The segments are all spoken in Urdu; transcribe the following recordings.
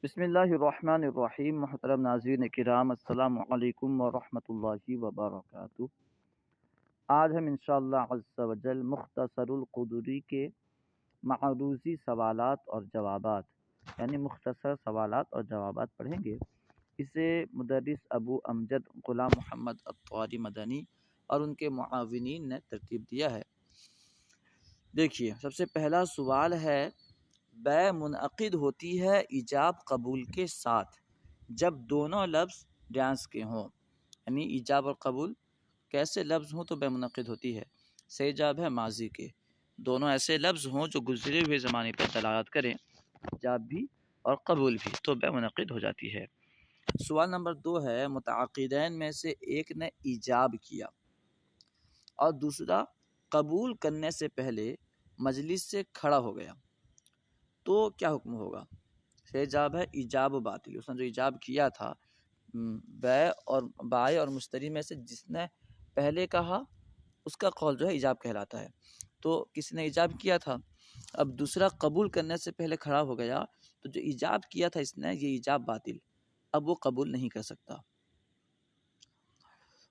بسم اللہ الرحمن الرحیم۔ محترم ناظرین کرام، السلام علیکم ورحمۃ اللہ وبرکاتہ۔ آج ہم انشاءاللہ عز و جل مختصر القدری کے معروضی سوالات اور جوابات یعنی مختصر سوالات اور جوابات پڑھیں گے۔ اسے مدرس ابو امجد غلام محمد الطواری مدنی اور ان کے معاونین نے ترتیب دیا ہے۔ دیکھیے، سب سے پہلا سوال ہے، بیع منعقد ہوتی ہے ایجاب قبول کے ساتھ جب دونوں لفظ ڈانس کے ہوں، یعنی ایجاب اور قبول کیسے لفظ ہوں تو بیع منعقد ہوتی ہے؟ صحیح جواب ہے ماضی کے، دونوں ایسے لفظ ہوں جو گزرے ہوئے زمانے پر دلالت کریں، ایجاب بھی اور قبول بھی، تو بیع منعقد ہو جاتی ہے۔ سوال نمبر 2 ہے، متعاقدین میں سے ایک نے ایجاب کیا اور دوسرا قبول کرنے سے پہلے مجلس سے کھڑا ہو گیا تو کیا حکم ہوگا؟ صحیح جواب ہے ایجاب و باطل۔ اس نے جو ایجاب کیا تھا، بائع اور مشتری میں سے جس نے پہلے کہا اس کا قول جو ہے ایجاب کہلاتا ہے۔ تو کسی نے ایجاب کیا تھا، اب دوسرا قبول کرنے سے پہلے کھڑا ہو گیا تو جو ایجاب کیا تھا اس نے، یہ ایجاب باطل، اب وہ قبول نہیں کر سکتا۔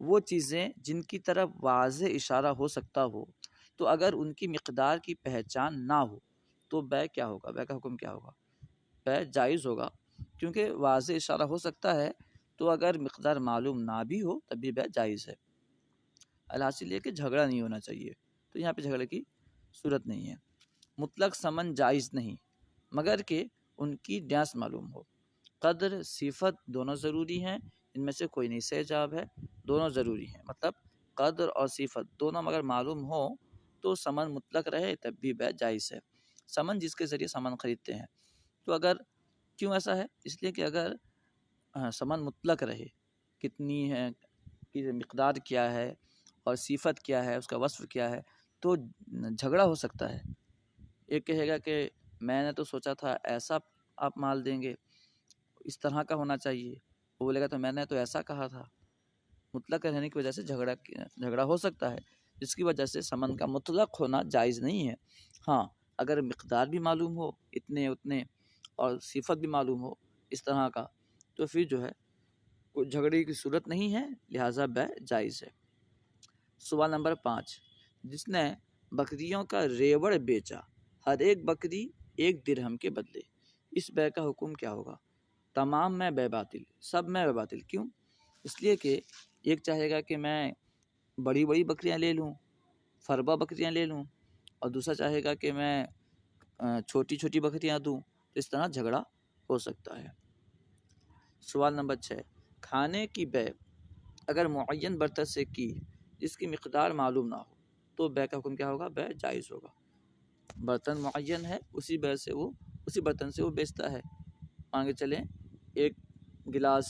وہ چیزیں جن کی طرف واضح اشارہ ہو سکتا ہو تو اگر ان کی مقدار کی پہچان نہ ہو تو بیع کیا ہوگا؟ بیع کا حکم کیا ہوگا؟ بیع جائز ہوگا، کیونکہ واضح اشارہ ہو سکتا ہے تو اگر مقدار معلوم نہ بھی ہو تب بھی بیع جائز ہے۔ الحاصل یہ کہ جھگڑا نہیں ہونا چاہیے، تو یہاں پہ جھگڑے کی صورت نہیں ہے۔ مطلق ثمن جائز نہیں مگر کہ ان کی ڈانس معلوم ہو۔ قدر صفت دونوں ضروری ہیں، ان میں سے کوئی نہیں۔ صحیح جواب ہے دونوں ضروری ہیں، مطلب قدر اور صفت دونوں مگر معلوم ہو تو ثمن مطلق رہے تب بھی بیع جائز ہے۔ ثمن جس کے ذریعے سامان خریدتے ہیں، تو اگر کیوں ایسا ہے؟ اس لیے کہ اگر ثمن مطلق رہے، کتنی ہے، کی مقدار کیا ہے اور صفت کیا ہے، اس کا وصف کیا ہے، تو جھگڑا ہو سکتا ہے۔ ایک کہے گا کہ میں نے تو سوچا تھا ایسا آپ مال دیں گے، اس طرح کا ہونا چاہیے، وہ بولے گا تو میں نے تو ایسا کہا تھا۔ مطلق رہنے کی وجہ سے جھگڑا ہو سکتا ہے، جس کی وجہ سے ثمن کا مطلق ہونا جائز نہیں ہے۔ ہاں، اگر مقدار بھی معلوم ہو اتنے اور صفت بھی معلوم ہو اس طرح کا، تو پھر جو ہے کوئی جھگڑے کی صورت نہیں ہے، لہٰذا بیع جائز ہے۔ سوال نمبر 5، جس نے بکریوں کا ریوڑ بیچا، ہر ایک بکری 1 درہم کے بدلے، اس بیع کا حکم کیا ہوگا؟ تمام میں بیع باطل، سب میں بیع باطل۔ کیوں؟ اس لیے کہ ایک چاہے گا کہ میں بڑی بڑی بکریاں لے لوں، فربا بکریاں لے لوں، اور دوسرا چاہے گا کہ میں چھوٹی چھوٹی بکریاں دوں، تو اس طرح جھگڑا ہو سکتا ہے۔ سوال نمبر 6، کھانے کی بیع اگر معین برتن سے کی جس کی مقدار معلوم نہ ہو تو بیع کا حکم کیا ہوگا؟ بیع جائز ہوگا۔ برتن معین ہے، اسی برتن سے وہ بیچتا ہے، مان کے چلیں 1 گلاس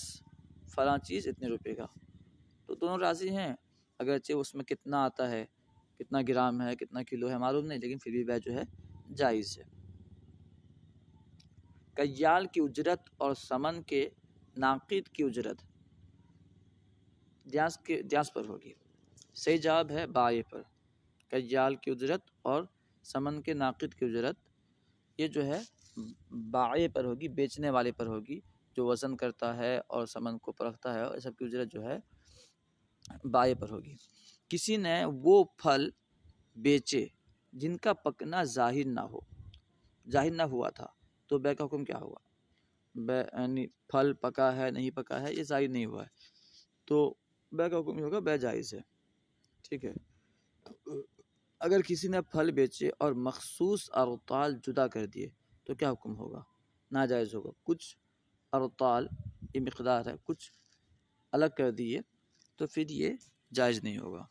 فلاں چیز اتنے روپے کا، تو دونوں راضی ہیں، اگرچہ اس میں کتنا آتا ہے، کتنا گرام ہے، کتنا کلو ہے معلوم نہیں، لیکن پھر بھی بیع جو ہے جائز ہے۔ کیال کی اجرت اور ثمن کے ناقد کی اجرت ڈانس پر ہوگی۔ صحیح جواب ہے بائع پر۔ کیال کی اجرت اور ثمن کے ناقد کی اجرت یہ جو ہے بائع پر ہوگی، بیچنے والے پر ہوگی، جو وزن کرتا ہے اور ثمن کو پرکھتا ہے، اور سب کی اجرت جو ہے بائع پر ہوگی۔ کسی نے وہ پھل بیچے جن کا پکنا ظاہر نہ ہوا تھا تو بیع کا حکم کیا ہوگا؟ یعنی پھل پکا ہے نہیں پکا ہے یہ ظاہر نہیں ہوا ہے، تو بیع کا حکم ہوگا بیع جائز ہے۔ ٹھیک ہے، اگر کسی نے پھل بیچے اور مخصوص ارطال جدا کر دیے تو کیا حکم ہوگا؟ ناجائز ہوگا۔ کچھ ارطال یہ مقدار ہے، کچھ الگ کر دیے تو پھر یہ جائز نہیں ہوگا۔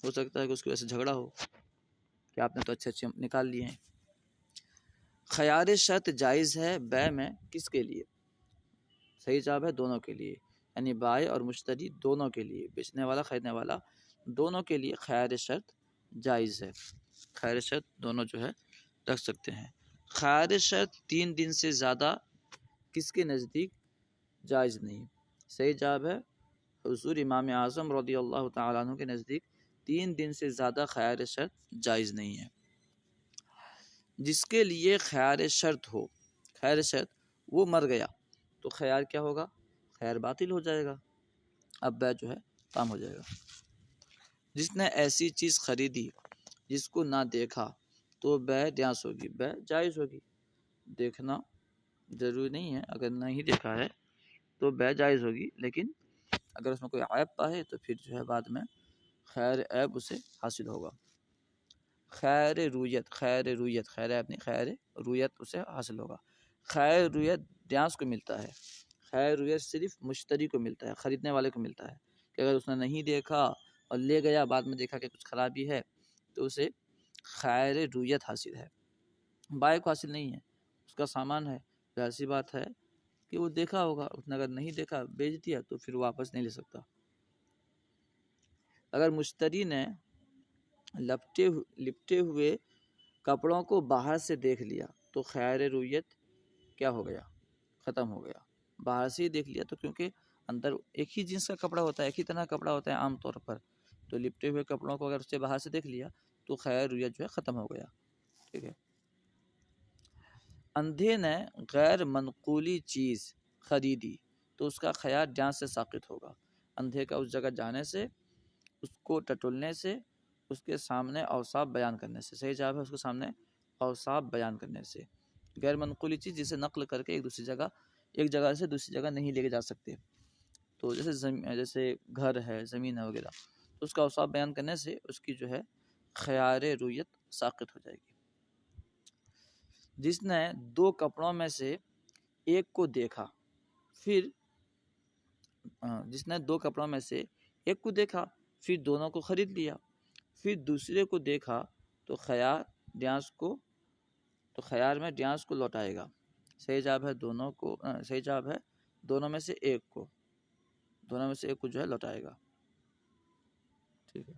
ہو سکتا ہے کہ اس کی وجہ سے جھگڑا ہو کہ آپ نے تو اچھے نکال لیے ہیں۔ خیار شرط جائز ہے بیع میں کس کے لیے؟ صحیح جواب ہے دونوں کے لیے، یعنی بائع اور مشتری دونوں کے لیے، بیچنے والا خریدنے والا دونوں کے لیے خیار شرط جائز ہے۔ خیار شرط دونوں جو ہے رکھ سکتے ہیں۔ خیار شرط 3 دن سے زیادہ کس کے نزدیک جائز نہیں؟ صحیح جواب ہے حضور امام اعظم رضی اللہ تعالیٰ عنہ کے نزدیک 3 دن سے زیادہ خیار شرط جائز نہیں ہے۔ جس کے لیے خیار شرط ہو، خیار شرط وہ مر گیا تو خیار کیا ہوگا؟ خیار باطل ہو جائے گا، اب بیع جو ہے تام ہو جائے گا۔ جس نے ایسی چیز خریدی جس کو نہ دیکھا تو بیع جائز ہوگی، بیع جائز ہوگی۔ دیکھنا ضروری نہیں ہے، اگر نہیں دیکھا ہے تو بیع جائز ہوگی، لیکن اگر اس میں کوئی عیب پائے تو پھر جو ہے بعد میں خیر عیب اسے حاصل ہوگا۔ خیر رویت، خیر رویت، خیر عیب نہیں، خیر رویت اسے حاصل ہوگا۔ خیر رویت ڈیانس کو ملتا ہے، خیر رویت صرف مشتری کو ملتا ہے، خریدنے والے کو ملتا ہے، کہ اگر اس نے نہیں دیکھا اور لے گیا، بعد میں دیکھا کہ کچھ خرابی ہے تو اسے خیر رویت حاصل ہے، بائع کو حاصل نہیں ہے، اس کا سامان ہے، ایسی بات ہے کہ وہ دیکھا ہوگا، اس نے اگر نہیں دیکھا بیچ دیا تو پھر واپس نہیں لے سکتا۔ اگر مشتری نے لپٹے ہوئے کپڑوں کو باہر سے دیکھ لیا تو خیر رویت کیا ہو گیا؟ ختم ہو گیا۔ باہر سے ہی دیکھ لیا تو کیونکہ اندر ایک ہی جنس کا کپڑا ہوتا ہے، ایک ہی طرح کا کپڑا ہوتا ہے عام طور پر، تو لپٹے ہوئے کپڑوں کو اگر اس سے باہر سے دیکھ لیا تو خیر رویت جو ہے ختم ہو گیا، ٹھیک ہے۔ اندھے نے غیر منقولی چیز خریدی تو اس کا خیار جان سے ساقط ہوگا۔ اندھے کا اس جگہ جانے سے، اس کو ٹٹولنے سے، اس کے سامنے اوصاف بیان کرنے سے، صحیح جواب ہے اس کے سامنے اوصاف بیان کرنے سے۔ غیر منقولی چیز جسے نقل کر کے ایک جگہ سے دوسری جگہ نہیں لے کے جا سکتے، تو جیسے گھر ہے، زمین ہے وغیرہ، تو اس کا اوصاف بیان کرنے سے اس کی جو ہے خیار رویت ساقط ہو جائے گی۔ جس نے دو کپڑوں میں سے ایک کو دیکھا پھر دونوں کو خرید لیا، پھر دوسرے کو دیکھا تو خیار میں ڈیانس کو لوٹائے گا۔ صحیح جواب ہے دونوں میں سے ایک کو جو ہے لوٹائے گا، ٹھیک ہے،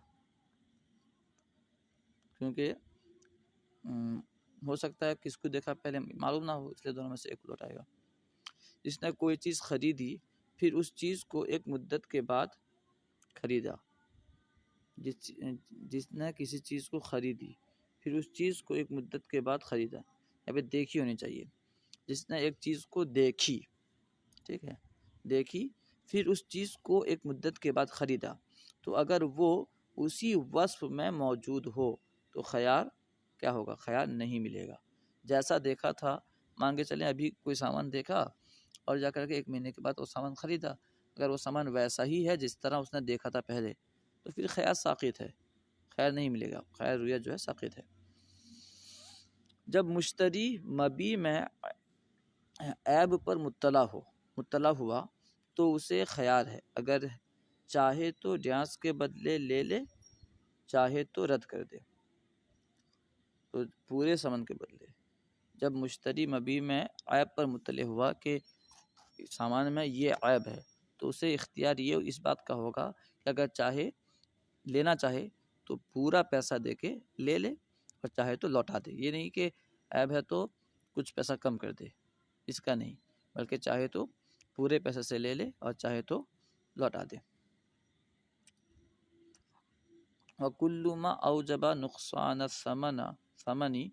کیونکہ ہو سکتا ہے کس کو دیکھا پہلے معلوم نہ ہو، اس لیے دونوں میں سے ایک کو لوٹائے گا۔ جس نے کوئی چیز خریدی پھر اس چیز کو ایک مدت کے بعد خریدا، جس نے کسی چیز کو خریدی پھر اس چیز کو ایک مدت کے بعد خریدا، یہاں پہ دیکھی ہونی چاہیے۔ جس نے ایک چیز کو دیکھی، ٹھیک ہے، دیکھی پھر اس چیز کو ایک مدت کے بعد خریدا، تو اگر وہ اسی وصف میں موجود ہو تو خیار کیا ہوگا؟ خیار نہیں ملے گا۔ جیسا دیکھا تھا، مان کے چلیں ابھی کوئی سامان دیکھا اور جا کر کے 1 مہینے کے بعد وہ سامان خریدا، اگر وہ سامان ویسا ہی ہے جس طرح اس نے دیکھا تھا پہلے تو پھر خیار ساقط ہے، خیار نہیں ملے گا، خیار رویت جو ہے ساقط ہے۔ جب مشتری مبیع میں عیب پر مطلع ہوا تو اسے خیار ہے، اگر چاہے تو ڈیانس کے بدلے لے لے، چاہے تو رد کر دے، تو پورے ثمن کے بدلے۔ جب مشتری مبیع میں عیب پر مطلع ہوا کہ سامان میں یہ عیب ہے تو اسے اختیار یہ اس بات کا ہوگا کہ اگر لینا چاہے تو پورا پیسہ دے کے لے لے اور چاہے تو لوٹا دے۔ یہ نہیں کہ عیب ہے تو کچھ پیسہ کم کر دے، اس کا نہیں، بلکہ چاہے تو پورے پیسے سے لے لے اور چاہے تو لوٹا دے۔ وَكُلُّ مَا أَوْجَبَ نُقْصَانَ الثَّمَنِ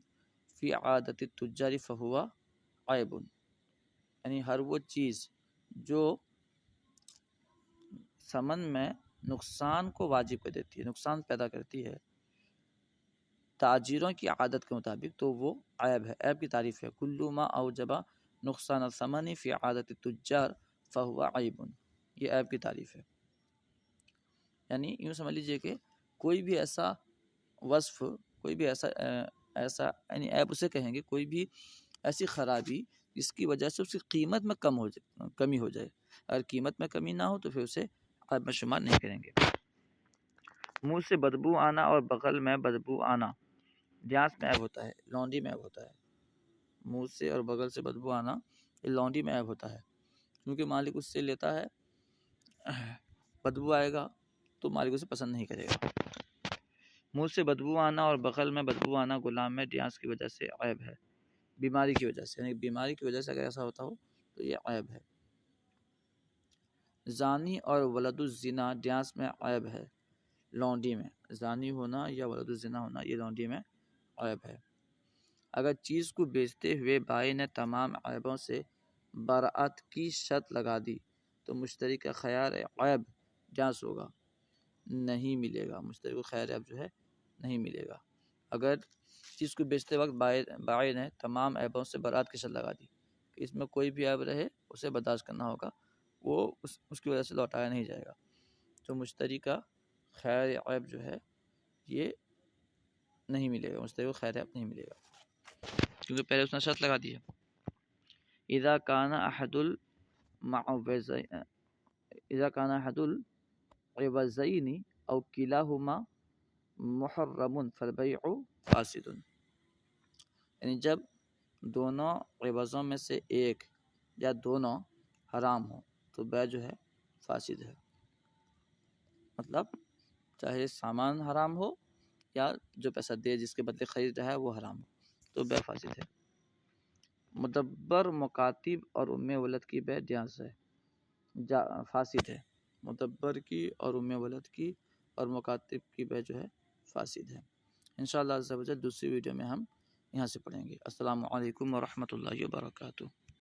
فِي عَادَةِ التُّجَّارِ فَهُوَ عَيْبٌ، یعنی ہر وہ چیز جو ثمن میں نقصان کو واجب کر دیتی ہے، نقصان پیدا کرتی ہے تاجروں کی عادت کے مطابق، تو وہ عیب ہے، عیب کی تعریف ہے۔ کُلُّ مَا أَوْجَبَ نُقْصَانَ الثَّمَنِ فِي عَادَةِ التُّجَّارِ فَهُوَ عَيْبٌ، یہ عیب کی تعریف ہے۔ یعنی یوں سمجھ لیجئے کہ کوئی بھی ایسا وصف، کوئی بھی ایسا یعنی عیب اسے کہیں گے، کوئی بھی ایسی خرابی جس کی وجہ سے اس کی قیمت میں کمی ہو جائے، اگر قیمت میں کمی نہ ہو تو پھر اسے عیب میں شمار نہیں کریں گے۔ منہ سے بدبو آنا اور بغل میں بدبو آنا ڈیانس میں عیب ہوتا ہے، لانڈی میں عیب ہوتا ہے۔ منہ سے اور بغل سے بدبو آنا یہ لانڈی میں عیب ہوتا ہے، کیونکہ مالک اس سے لیتا ہے، بدبو آئے گا تو مالک اسے پسند نہیں کرے گا۔ منہ سے بدبو آنا اور بغل میں بدبو آنا غلام میں ڈیانس کی وجہ سے عیب ہے، بیماری کی وجہ سے، یعنی بیماری کی وجہ سے اگر ایسا ہوتا ہو تو یہ عیب ہے۔ زانی اور ولد الزنا ڈیانس میں عیب ہے، لانڈی میں، زانی ہونا یا ولد الزنا ہونا یہ لانڈی میں عیب ہے۔ اگر چیز کو بیچتے ہوئے بھائی نے تمام عیبوں سے برأت کی شرط لگا دی تو مشتری کا خیار عیب جائز ہوگا، نہیں ملے گا، مشتری کو خیار عیب جو ہے نہیں ملے گا۔ اگر چیز کو بیچتے وقت بائع نے تمام عیبوں سے برأت کی شرط لگا دی کہ اس میں کوئی بھی عیب رہے اسے برداشت کرنا ہوگا، وہ اس کی وجہ سے لوٹایا نہیں جائے گا، تو مشتری کا خیار عیب جو ہے یہ نہیں ملے گا، مشتری کو خیار عیب نہیں ملے گا، کیونکہ پہلے اس نے شرط لگا دی ہے۔ اذا کان احد العوضین او کلاہما محرم فالبیع فاسد، یعنی جب دونوں عوضوں میں سے ایک یا دونوں حرام ہو تو بیع جو ہے فاسد ہے، مطلب چاہے سامان حرام ہو یا جو پیسہ دے جس کے بدلے خرید رہا ہے وہ حرام ہو تو بیع فاسد ہے۔ مدبر مکاتب اور ام ولد کی بیع جائز ہے، فاسد ہے، مدبر کی اور ام ولد کی اور مکاتب کی بیع جو ہے فاسد ہے۔ انشاءاللہ عز و جل دوسری ویڈیو میں ہم یہاں سے پڑھیں گے۔ السلام علیکم ورحمۃ اللہ وبرکاتہ۔